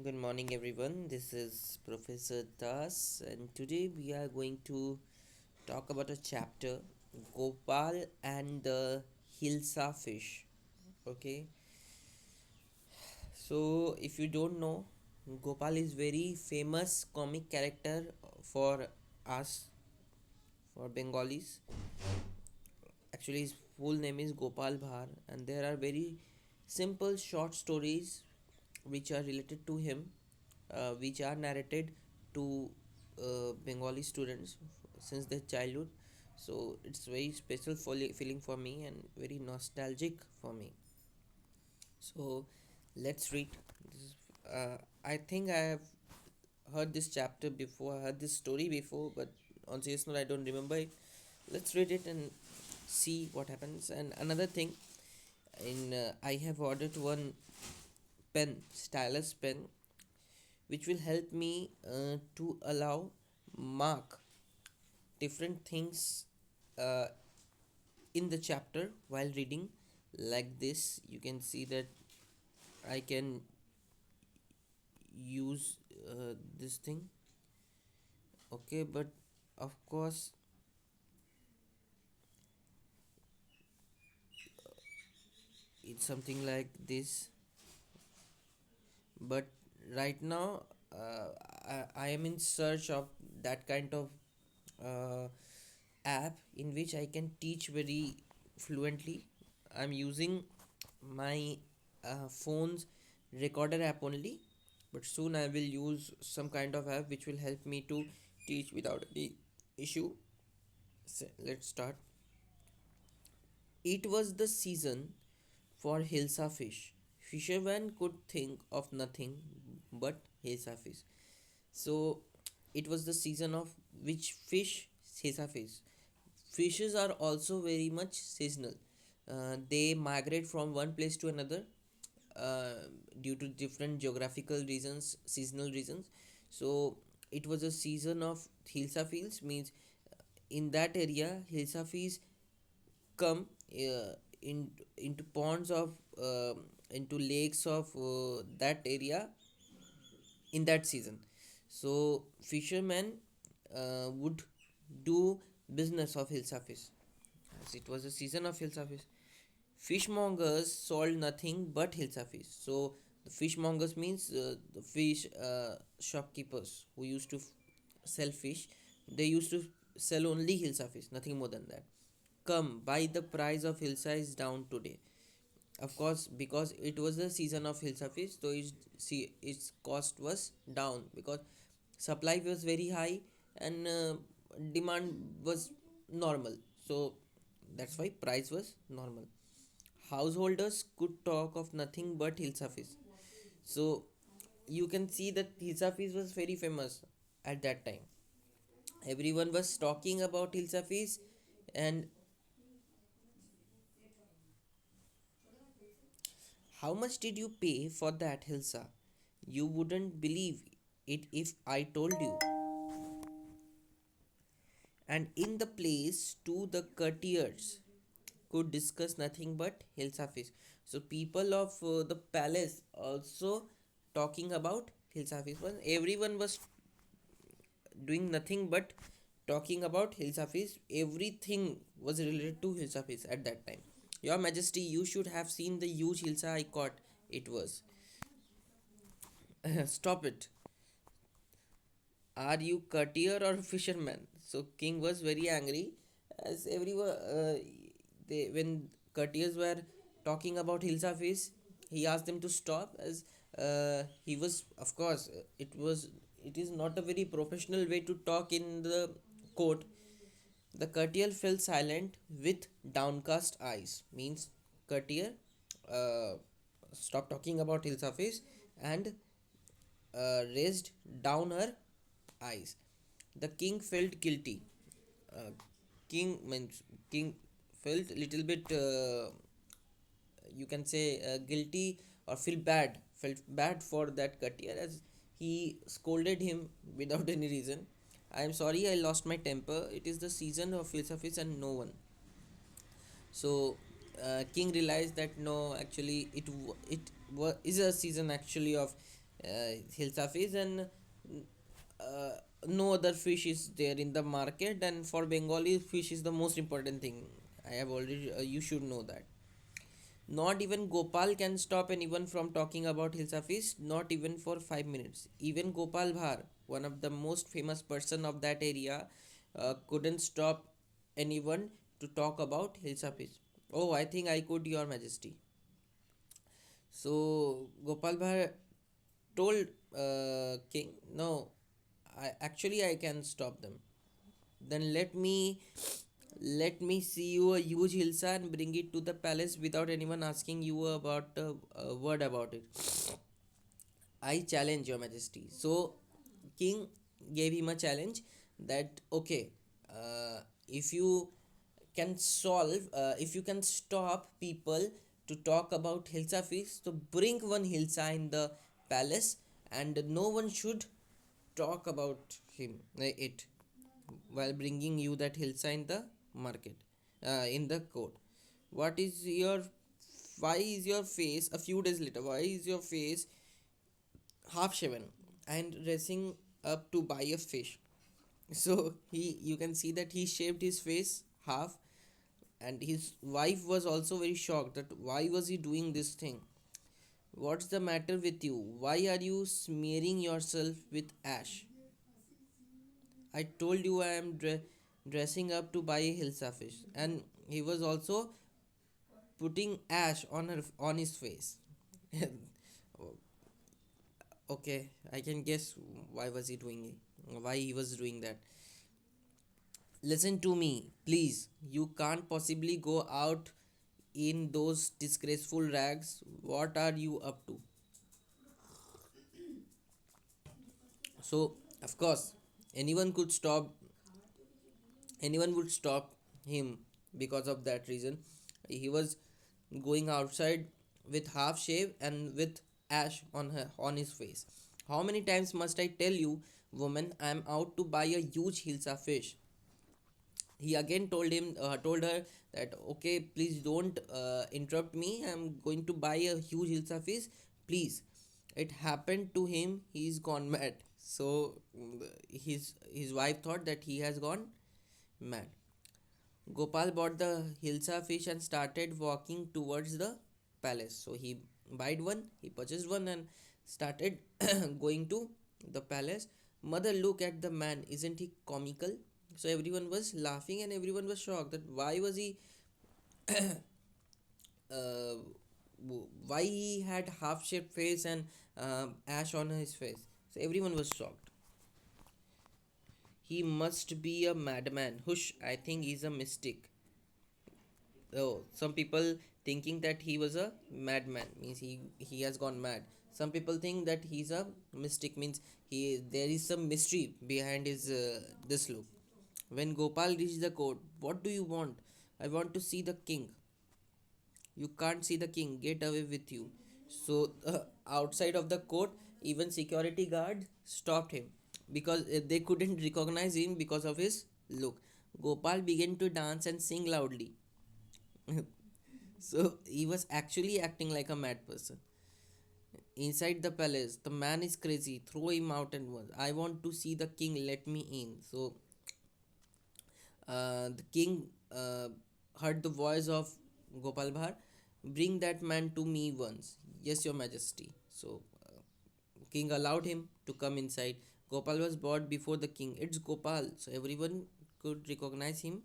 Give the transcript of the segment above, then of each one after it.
Good morning, everyone. This is Professor Das, and today we are going to talk about a chapter Gopal and the hilsa fish. Okay, so if you don't know, Gopal is very famous comic character for us, for Bengalis. Actually, his full name is Gopal Bhar, and there are very simple short stories which are related to him, which are narrated to Bengali students since their childhood. So it's very special feeling for me and very nostalgic for me. So let's read. I think I have heard this chapter before. I heard this story before, but on serious note, I don't remember it. Let's read it and see what happens. And another thing, in I have ordered one pen, stylus pen, which will help me to allow mark different things uh, in the chapter while reading. Like this you can see that I can use this thing. Okay, but of course it's something like this, but right now I am in search of that kind of uh, app in which I can teach very fluently. I'm using my phone's recorder app only, but soon I will use some kind of app which will help me to teach without any issue. So let's start. It was the season for hilsa fish. Fishermen could think of nothing but hilsa fish. So it was the season of which fish? Hilsa fish. Fishes are also very much seasonal. They migrate from one place to another uh, due to different geographical reasons, seasonal reasons. So it was a season of hilsa fields, means in that area hilsa fish come in into ponds of into lakes of that area in that season. So fishermen would do business of hilsa fish, as it was a season of hilsa fish. Fishmongers sold nothing but hilsa fish. So the fishmongers means the fish shopkeepers who used to sell fish. They used to sell only hilsa fish, nothing more than that. Come, buy, the price of hilsa is down today. Of course, because it was the season of hilsa fish, so its cost was down because supply was very high and demand was normal. So that's why price was normal. Householders could talk of nothing but hilsa fish. So you can see that hilsa fish was very famous at that time. Everyone was talking about hilsa fish, and how much did you pay for that hilsa? You wouldn't believe it if I told you. And in the place, too, the courtiers could discuss nothing but hilsa fish. So people of the palace also talking about hilsa fish. Everyone was doing nothing but talking about hilsa fish. Everything was related to hilsa fish at that time. Your Majesty, you should have seen the huge hilsa I caught. It was. Stop it. Are you courtier or fisherman? So king was very angry, as everyone when courtiers were talking about hilsa fish, he asked them to stop, as he was, of course, it is not a very professional way to talk in the court. The courtier fell silent with downcast eyes. Means courtier uh, stopped talking about hilsa fish and raised down her eyes. The king felt guilty. Uh, king felt little bit, you can say, guilty, or felt bad for that courtier, as he scolded him without any reason. I am sorry, I lost my temper. It is the season of philosophies and no one. So king realized that no, actually is a season actually of hilsa fish, and uh, no other fish is there in the market. And for Bengali, fish is the most important thing. I have already, you should know that. Not even Gopal can stop anyone from talking about hilsa fish, not even for 5 minutes. Even Gopal Bhar, one of the most famous person of that area, couldn't stop anyone to talk about hilsa fish. Oh, I think I could, Your Majesty. So Gopal Bhar told king, no, I can stop them. Then let me see you a huge hilsa and bring it to the palace without anyone asking you about a word about it. I challenge, Your Majesty. So king gave him a challenge that, okay, if you can if you can stop people to talk about hilsa fish, so bring one hilsa in the palace, and no one should talk about it while bringing you that hilsa in the market, in the court. What is your Why is your face a few days later? Why is your face half shaven and dressing up to buy a fish? So you can see that he shaved his face half, and his wife was also very shocked that why was he doing this thing. What's the matter with you? Why are you smearing yourself with ash? I told you I am dressing up to buy a hilsa fish, and he was also putting ash on his face. Okay, I can guess why was he doing it, why he was doing that. Listen to me, please. You can't possibly go out in those disgraceful rags. What are you up to? So, of course, anyone could stop anyone would stop him because of that reason. He was going outside with half shave and with ash on his face. How many times must I tell you, woman, I am out to buy a huge hilsa fish? He again told her that, okay, please don't interrupt me, I'm going to buy a huge hilsa fish, please. It happened to him, he's gone mad. So his wife thought that he has gone mad. Gopal bought the hilsa fish and started walking towards the palace. So he he purchased one and started going to the palace. Mother, look at the man, isn't he comical? So everyone was laughing and everyone was shocked that uh, why he had half shaped face and ash on his face. So everyone was shocked. He must be a madman. Hush, I think he's a mystic. Oh, some people thinking that he was a madman means he has gone mad. Some people think that he's a mystic means he there is some mystery behind his this look. When Gopal reached the court, what do you want? I want to see the king. You can't see the king. Get away with you. So outside of the court, even security guard stopped him because they couldn't recognize him because of his look. Gopal began to dance and sing loudly. So he was actually acting like a mad person. Inside the palace, the man is crazy. Throw him out and once. I want to see the king. Let me in. So the king heard the voice of Gopal Bhar. Bring that man to me once. Yes, your majesty. So king allowed him to come inside. Gopal was brought before the king. It's Gopal. So everyone could recognize him.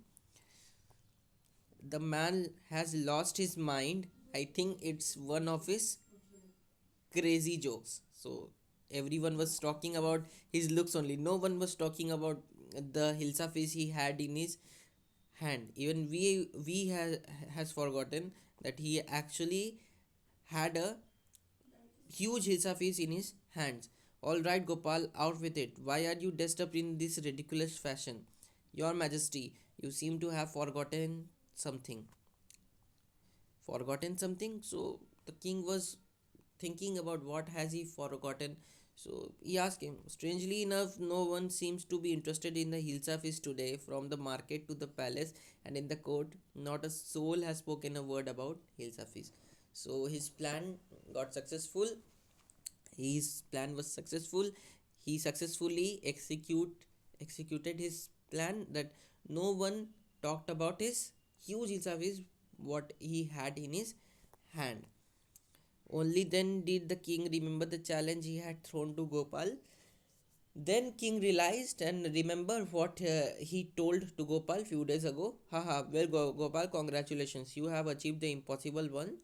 The man has lost his mind. I think it's one of his crazy jokes. So everyone was talking about his looks only. No one was talking about the hilsa face he had in his hand. Even has forgotten that he actually had a huge hilsa face in his hands. All right, Gopal, out with it. Why are you dressed up in this ridiculous fashion? Your Majesty, you seem to have something. Forgotten something? So the king was thinking about what has he forgotten. So he asked him. Strangely enough, no one seems to be interested in the hilsa fish today. From the market to the palace and in the court, not a soul has spoken a word about hilsa fish. So his plan got successful. His plan was successful. He successfully executed his plan, that no one talked about his huge hilsa fish what he had in his hand. Only then did the king remember the challenge he had thrown to Gopal. Then king realized and remember what he told to Gopal few days ago. Haha, well, Gopal, congratulations, you have achieved the impossible one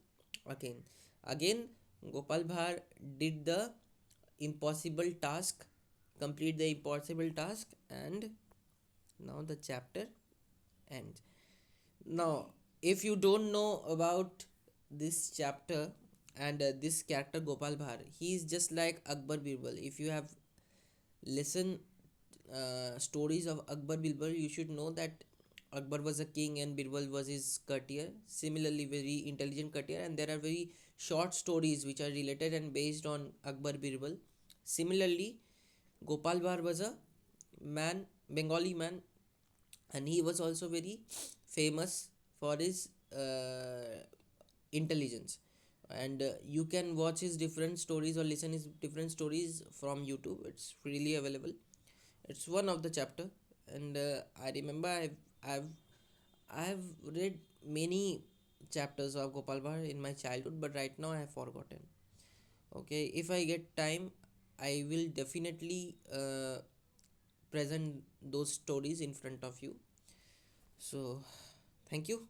again. Again, Gopal Bhar did the impossible task, complete the impossible task, and now the chapter ends. Now, if you don't know about this chapter and this character Gopal Bhar, he is just like Akbar Birbal. If you have listened stories of Akbar Birbal, you should know that Akbar was a king and Birbal was his courtier. Similarly, very intelligent courtier, and there are very short stories which are related and based on Akbar Birbal. Similarly, Gopal Bhar was a man, Bengali man, and he was also very famous for his intelligence. And you can watch his different stories or listen his different stories from YouTube. It's freely available. It's one of the chapter, and I remember I've I've read many chapters of Gopal Bhar in my childhood, but right now I have forgotten. Okay, if I get time, I will definitely present those stories in front of you. So, thank you.